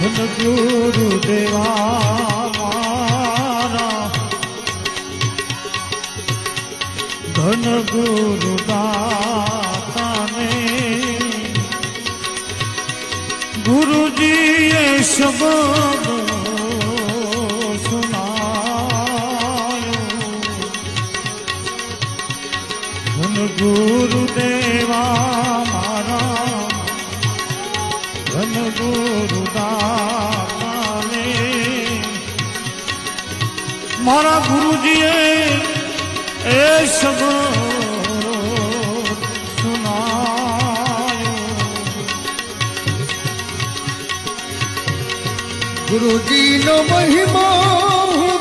ધન ગુરુદેવા મારા ધન ગુરુદાતાને ગુરુજીએ શબ્દ ગુરુદેવા મારા ધન ગુરુદાતાને મારા ગુરુજીએ એ શબ્દ સુનાયો ગુરુજીનો મહિમા